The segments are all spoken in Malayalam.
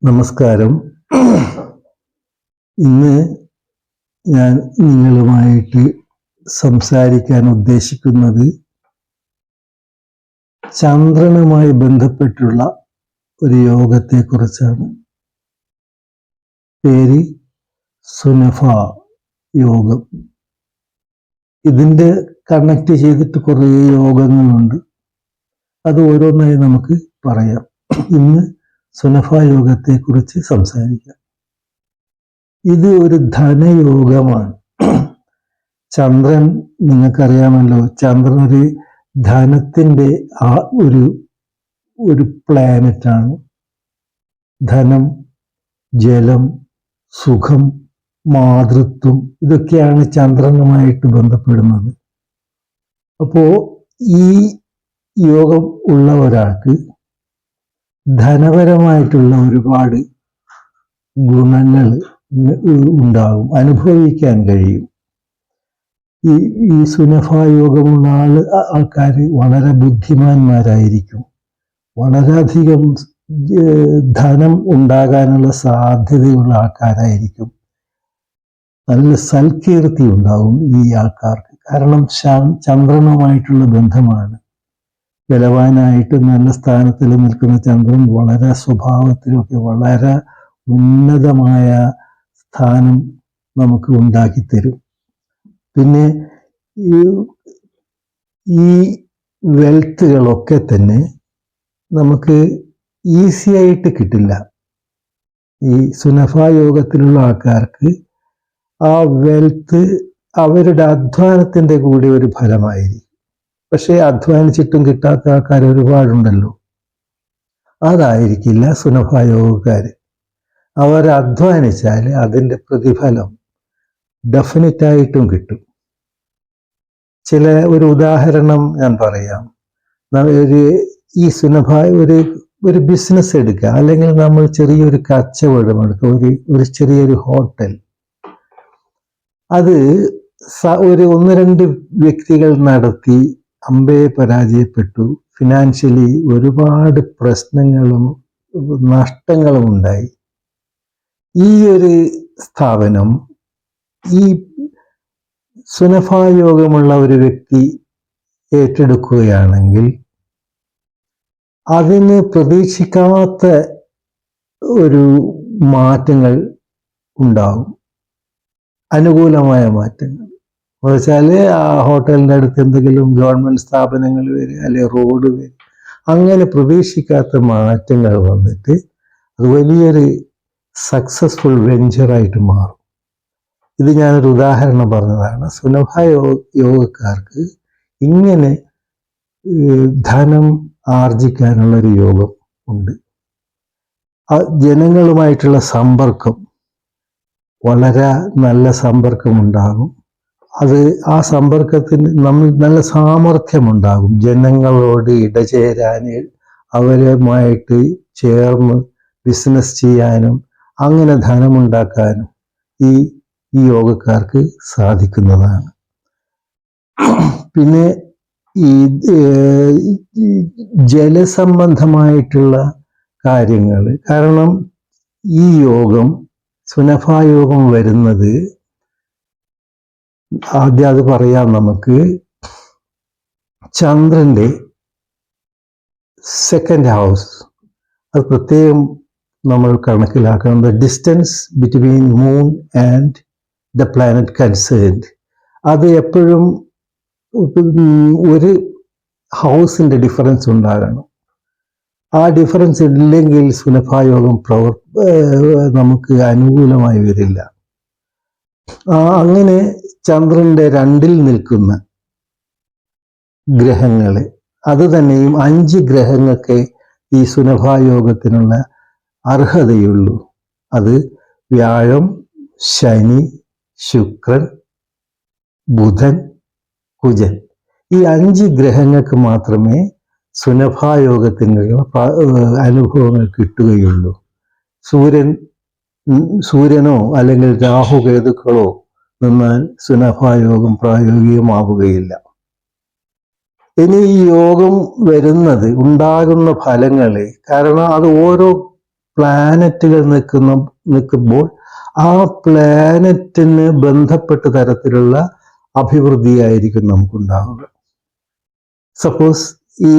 നമസ്കാരം. ഇന്ന് ഞാൻ നിങ്ങളുമായിട്ട് സംസാരിക്കാൻ ഉദ്ദേശിക്കുന്നത് ചന്ദ്രനുമായി ബന്ധപ്പെട്ടുള്ള ഒരു യോഗത്തെക്കുറിച്ചാണ്. പേര് സുനഫ യോഗം. ഇതിൻ്റെ കണക്ട് ചെയ്തിട്ട് കുറേ യോഗങ്ങളുണ്ട്. അത് ഓരോന്നായി നമുക്ക് പറയാം. ഇന്ന് സുനഫ യോഗത്തെക്കുറിച്ച് സംസാരിക്കാം. ഇത് ഒരു ധനയോഗമാണ്. ചന്ദ്രൻ നിങ്ങൾക്കറിയാമല്ലോ, ചന്ദ്രൻ ഒരു ധനത്തിൻ്റെ ഒരു പ്ലാനറ്റാണ്. ധനം, ജലം, സുഖം, മാതൃത്വം ഇതൊക്കെയാണ് ചന്ദ്രനുമായിട്ട് ബന്ധപ്പെടുന്നത്. അപ്പോൾ ഈ യോഗം ഉള്ള ഒരാൾക്ക് ധനപരമായിട്ടുള്ള ഒരുപാട് ഗുണങ്ങൾ ഉണ്ടാകും, അനുഭവിക്കാൻ കഴിയും. ഈ സുനഫ യോഗമുള്ള ആൾക്കാർ വളരെ ബുദ്ധിമാന്മാരായിരിക്കും. വളരെയധികം ധനം ഉണ്ടാകാനുള്ള സാധ്യതയുള്ള ആൾക്കാരായിരിക്കും. നല്ല സൽകീർത്തി ഉണ്ടാകും ഈ ആൾക്കാർക്ക്. കാരണം ചന്ദ്രനുമായിട്ടുള്ള ബന്ധമാണ്. ബലവാനായിട്ട് നല്ല സ്ഥാനത്തിൽ നിൽക്കുന്ന ചന്ദ്രൻ വളരെ സ്വഭാവത്തിലൊക്കെ വളരെ ഉന്നതമായ സ്ഥാനം നമുക്ക് ഉണ്ടാക്കിത്തരും. പിന്നെ ഈ വെൽത്തുകളൊക്കെ തന്നെ നമുക്ക് ഈസി ആയിട്ട് കിട്ടില്ല. ഈ സുനഫ യോഗത്തിലുള്ള ആൾക്കാർക്ക് ആ വെൽത്ത് അവരുടെ അധ്വാനത്തിൻ്റെ കൂടി ഒരു ഫലമായിരിക്കും. പക്ഷേ അധ്വാനിച്ചിട്ടും കിട്ടാത്ത ആൾക്കാർ ഒരുപാടുണ്ടല്ലോ. അതായിരിക്കില്ല സുനഫ യോഗക്കാർ. അവർ അധ്വാനിച്ചാൽ അതിൻ്റെ പ്രതിഫലം ഡെഫിനറ്റായിട്ടും കിട്ടും. ഒരു ഉദാഹരണം ഞാൻ പറയാം. ഈ സുനഫ ഒരു ബിസിനസ് എടുക്കുക, അല്ലെങ്കിൽ നമ്മൾ ചെറിയൊരു കച്ചവടം എടുക്കുക, ഒരു ചെറിയൊരു ഹോട്ടൽ. അത് ഒന്ന് രണ്ട് വ്യക്തികൾ നടത്തി പരാജയപ്പെട്ടു. ഫിനാൻഷ്യലി ഒരുപാട് പ്രശ്നങ്ങളും നഷ്ടങ്ങളും ഉണ്ടായി. ഈ ഒരു സ്ഥാപനം ഈ സുനഫ യോഗമുള്ള ഒരു വ്യക്തി ഏറ്റെടുക്കുകയാണെങ്കിൽ അതിന് പ്രതീക്ഷിക്കാത്ത ഒരു മാറ്റങ്ങൾ ഉണ്ടാകും, അനുകൂലമായ മാറ്റങ്ങൾ. വെച്ചാൽ ആ ഹോട്ടലിൻ്റെ അടുത്ത് എന്തെങ്കിലും ഗവൺമെൻറ് സ്ഥാപനങ്ങൾ വരും, അല്ലെങ്കിൽ റോഡ് വരും. അങ്ങനെ പ്രതീക്ഷിക്കാത്ത മാറ്റങ്ങൾ വന്നിട്ട് അത് വലിയൊരു സക്സസ്ഫുൾ വെഞ്ചറായിട്ട് മാറും. ഇത് ഞാനൊരു ഉദാഹരണം പറഞ്ഞതാണ്. സുനഫ യോഗക്കാർക്ക് ഇങ്ങനെ ധനം ആർജിക്കാനുള്ളൊരു യോഗം ഉണ്ട്. ജനങ്ങളുമായിട്ടുള്ള സമ്പർക്കം, വളരെ നല്ല സമ്പർക്കമുണ്ടാകും. ആ സമ്പർക്കത്തിന് നമ്മൾ നല്ല സാമർഥ്യമുണ്ടാകും. ജനങ്ങളോട് ഇടചേരാൻ, അവരുമായിട്ട് ചേർന്ന് ബിസിനസ് ചെയ്യാനും അങ്ങനെ ധനമുണ്ടാക്കാനും ഈ യോഗക്കാർക്ക് സാധിക്കുന്നതാണ്. പിന്നെ ഈ ജലസംബന്ധമായിട്ടുള്ള കാര്യങ്ങൾ, കാരണം ഈ യോഗം സുനഫ യോഗം വരുന്നത്, ആദ്യം അത് പറയാം നമുക്ക്. ചന്ദ്രന്റെ സെക്കൻഡ് ഹൗസ്, അത് പ്രത്യേകം നമ്മൾ കണക്കിലാക്കണം. The distance between moon and the planet concerned, അത് എപ്പോഴും ഒരു ഹൗസിന്റെ ഡിഫറൻസ് ഉണ്ടാകണം. ആ ഡിഫറൻസ് ഇല്ലെങ്കിൽ സുനഫ യോഗം നമുക്ക് അനുകൂലമായി വരില്ല. അങ്ങനെ ചന്ദ്രന്റെ 2-ൽ നിൽക്കുന്ന ഗ്രഹങ്ങള്, അത് തന്നെയും 5 ഗ്രഹങ്ങൾക്ക് ഈ സുനഫ യോഗത്തിനുള്ള അർഹതയുള്ളൂ. അത് വ്യാഴം, ശനി, ശുക്രൻ, ബുധൻ, കുജൻ. ഈ 5 ഗ്രഹങ്ങൾക്ക് മാത്രമേ സുനഫ യോഗത്തിനുള്ള അനുഭവങ്ങൾ കിട്ടുകയുള്ളൂ. സൂര്യനോ അല്ലെങ്കിൽ രാഹുകേതുക്കളോ നിന്നാൽ സുനഫ യോഗം പ്രായോഗികമാവുകയില്ല. ഇനി ഈ യോഗം വരുന്നത്, ഉണ്ടാകുന്ന ഫലങ്ങളെ, കാരണം അത് ഓരോ പ്ലാനറ്റുകൾ നിൽക്കുമ്പോൾ ആ പ്ലാനറ്റിന് ബന്ധപ്പെട്ട തരത്തിലുള്ള അഭിവൃദ്ധിയായിരിക്കും നമുക്കുണ്ടാവുക. സപ്പോസ് ഈ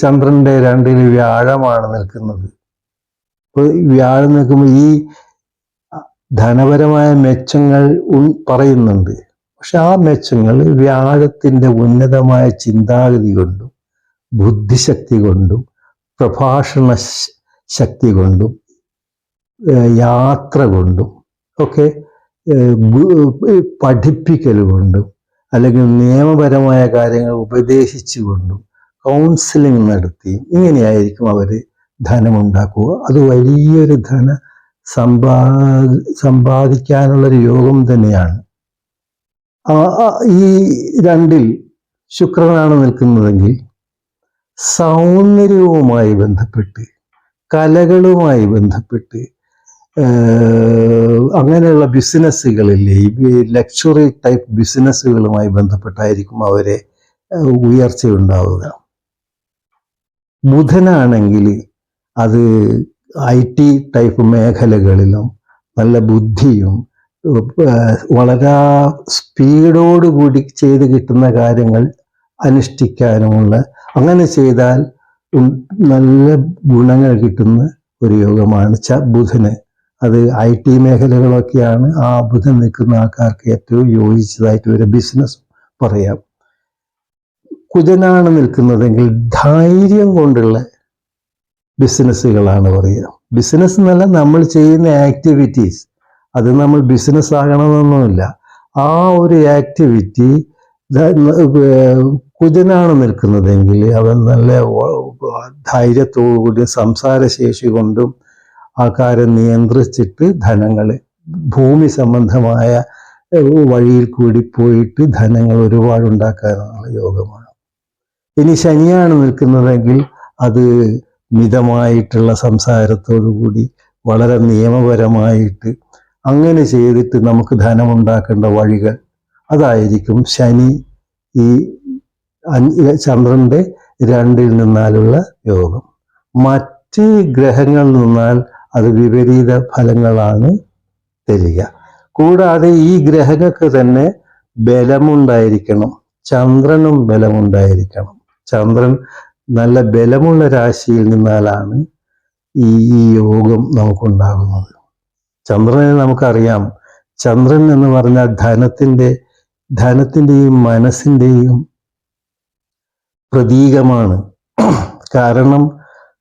ചന്ദ്രന്റെ 2 വ്യാഴമാണ് നിൽക്കുന്നത്. അപ്പോൾ വ്യാഴം നിൽക്കുമ്പോൾ ഈ ധനപരമായ മെച്ചങ്ങൾ പറയുന്നുണ്ട്. പക്ഷെ ആ മെച്ചങ്ങൾ വ്യാഴത്തിന്റെ ഉന്നതമായ ചിന്താഗതി കൊണ്ടും ബുദ്ധിശക്തി കൊണ്ടും പ്രഭാഷണ ശക്തി കൊണ്ടും യാത്ര കൊണ്ടും ഒക്കെ പഠിപ്പിക്കൽ കൊണ്ടും അല്ലെങ്കിൽ നിയമപരമായ കാര്യങ്ങൾ ഉപദേശിച്ചുകൊണ്ടും കൗൺസിലിംഗ് നടത്തി ഇങ്ങനെയായിരിക്കും അവർ ധനമുണ്ടാക്കുക. അത് വലിയൊരു സമ്പാദിക്കാനുള്ളൊരു യോഗം തന്നെയാണ്. ഈ 2 ശുക്രനാണ് നിൽക്കുന്നതെങ്കിൽ സൗന്ദര്യവുമായി ബന്ധപ്പെട്ട് കലകളുമായി ബന്ധപ്പെട്ട് അങ്ങനെയുള്ള ബിസിനസ്സുകളില്ലേ, ഈ ലക്ഷറി ടൈപ്പ് ബിസിനസ്സുകളുമായി ബന്ധപ്പെട്ടായിരിക്കും അവരെ ഉയർച്ചയുണ്ടാവുക. ബുധനാണെങ്കിൽ അത് IT ടൈപ്പ് മേഖലകളിലും നല്ല ബുദ്ധിയും വളരെ സ്പീഡോടുകൂടി ചെയ്ത് കിട്ടുന്ന കാര്യങ്ങൾ അനുഷ്ഠിക്കാനുമുള്ള, അങ്ങനെ ചെയ്താൽ നല്ല ഗുണങ്ങൾ കിട്ടുന്ന ഒരു യോഗമാണ് ബുധന്. അത് IT മേഖലകളൊക്കെയാണ് ആ ബുധൻ നിൽക്കുന്ന ആൾക്കാർക്ക് ഏറ്റവും യോജിച്ചതായിട്ട് ഒരു ബിസിനസ് പറയാം. കുജനാണ് നിൽക്കുന്നതെങ്കിൽ ധൈര്യം കൊണ്ടുള്ള ബിസിനസ്സുകളാണ് പറയുക. ബിസിനസ് എന്നല്ല, നമ്മൾ ചെയ്യുന്ന ആക്ടിവിറ്റീസ്, അത് നമ്മൾ ബിസിനസ് ആകണമെന്നൊന്നുമില്ല. ആ ഒരു ആക്ടിവിറ്റി കുജനാണ് നിൽക്കുന്നതെങ്കിൽ അവൻ നല്ല ധൈര്യത്തോടുകൂടി സംസാരശേഷി കൊണ്ടും ആൾക്കാരെ നിയന്ത്രിച്ചിട്ട് ധനങ്ങൾ ഭൂമി സംബന്ധമായ വഴിയിൽ കൂടി പോയിട്ട് ധനങ്ങൾ ഒരുപാട് ഉണ്ടാക്കാനുള്ള യോഗമാണ്. ഇനി ശനിയാണ് നിൽക്കുന്നതെങ്കിൽ അത് മിതമായിട്ടുള്ള സംസാരത്തോടുകൂടി വളരെ നിയമപരമായിട്ട് അങ്ങനെ ചെയ്തിട്ട് നമുക്ക് ധനമുണ്ടാക്കേണ്ട വഴികൾ, അതായിരിക്കും ശനി ഈ ചന്ദ്രന്റെ 2 നിന്നാലുള്ള യോഗം. മറ്റ് ഗ്രഹങ്ങളിൽ നിന്നാൽ അത് വിപരീത ഫലങ്ങളാണ് തരിക. കൂടാതെ ഈ ഗ്രഹങ്ങൾക്ക് തന്നെ ബലമുണ്ടായിരിക്കണം. ചന്ദ്രനും ബലമുണ്ടായിരിക്കണം. ചന്ദ്രൻ നല്ല ബലമുള്ള രാശിയിൽ നിന്നാലാണ് ഈ യോഗം നമുക്കുണ്ടാകുന്നത്. ചന്ദ്രനെ നമുക്കറിയാം, ചന്ദ്രൻ എന്ന് പറഞ്ഞാൽ ധനത്തിൻ്റെയും മനസ്സിൻ്റെയും പ്രതീകമാണ്. കാരണം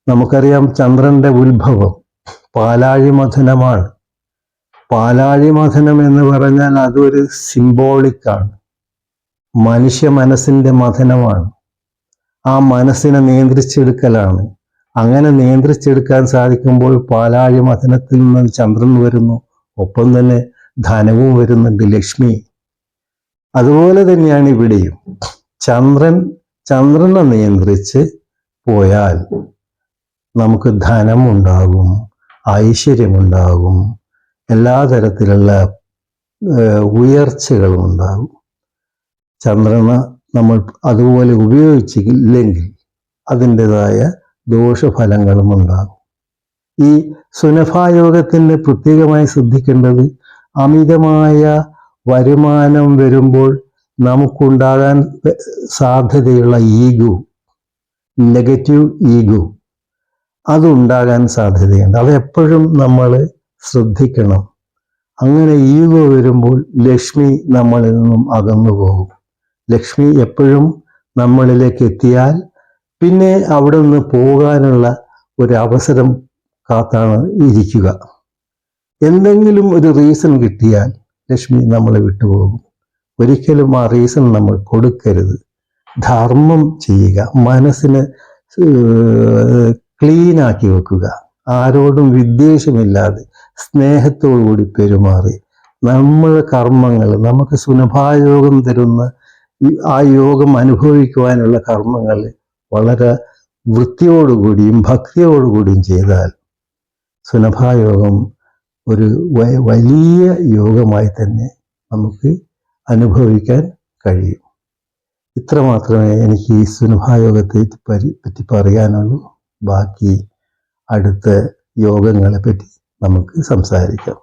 നമുക്കറിയാം ചന്ദ്രന്റെ ഉത്ഭവം പാലാഴി മഥനമാണ്. പാലാഴി മഥനം എന്ന് പറഞ്ഞാൽ അതൊരു സിംബോളിക്കാണ്. മനുഷ്യ മനസ്സിന്റെ മഥനമാണ്. ആ മനസ്സിനെ നിയന്ത്രിച്ചെടുക്കലാണ്. അങ്ങനെ നിയന്ത്രിച്ചെടുക്കാൻ സാധിക്കുമ്പോൾ പാലാഴി മഥനത്തിൽ നിന്ന് ചന്ദ്രൻ വരുന്നു, ഒപ്പം തന്നെ ധനവും വരുന്നുണ്ട്, ലക്ഷ്മി. അതുപോലെ തന്നെയാണ് ഇവിടെയും. ചന്ദ്രനെ നിയന്ത്രിച്ച് പോയാൽ നമുക്ക് ധനമുണ്ടാകും, ഐശ്വര്യമുണ്ടാകും, എല്ലാ തരത്തിലുള്ള ഉയർച്ചകളും ഉണ്ടാകും. ചന്ദ്രനെ നമ്മൾ അതുപോലെ ഉപയോഗിച്ചില്ലെങ്കിൽ അതിൻ്റെതായ ദോഷഫലങ്ങളും ഉണ്ടാകും. ഈ സുനഫായോഗത്തിന് പ്രത്യേകമായി ശ്രദ്ധിക്കേണ്ടത്, അമിതമായ വരുമാനം വരുമ്പോൾ നമുക്കുണ്ടാകാൻ സാധ്യതയുള്ള ഈഗോ, നെഗറ്റീവ് ഈഗോ, അതുണ്ടാകാൻ സാധ്യതയുണ്ട്. അതെപ്പോഴും നമ്മൾ ശ്രദ്ധിക്കണം. അങ്ങനെ ഈഗോ വരുമ്പോൾ ലക്ഷ്മി നമ്മളിൽ നിന്നും അകന്നു പോകും. ലക്ഷ്മി എപ്പോഴും നമ്മളിലേക്ക് എത്തിയാൽ പിന്നെ അവിടെ നിന്ന് പോകാനുള്ള ഒരു അവസരം കാത്താണ് ഇരിക്കുക. എന്തെങ്കിലും ഒരു റീസൺ കിട്ടിയാൽ ലക്ഷ്മി നമ്മളെ വിട്ടുപോകും. ഒരിക്കലും ആ റീസൺ നമ്മൾ കൊടുക്കരുത്. ധർമ്മം ചെയ്യുക, മനസ്സിന് ക്ലീനാക്കി വെക്കുക, ആരോടും വിദ്വേഷമില്ലാതെ സ്നേഹത്തോടുകൂടി പെരുമാറി നമ്മുടെ കർമ്മങ്ങൾ, നമുക്ക് സുനഭായോഗം തരുന്ന ആ യോഗം അനുഭവിക്കുവാനുള്ള കർമ്മങ്ങൾ വളരെ വൃത്തിയോടുകൂടിയും ഭക്തിയോടുകൂടിയും ചെയ്താൽ സുനഭായോഗം ഒരു വലിയ യോഗമായി തന്നെ നമുക്ക് അനുഭവിക്കാൻ കഴിയും. ഇത്ര മാത്രമേ എനിക്ക് ഈ സുനഭായോഗത്തെ പറ്റി പറയാനുള്ളൂ. ബാക്കി അടുത്ത യോഗങ്ങളെ പറ്റി നമുക്ക് സംസാരിക്കാം.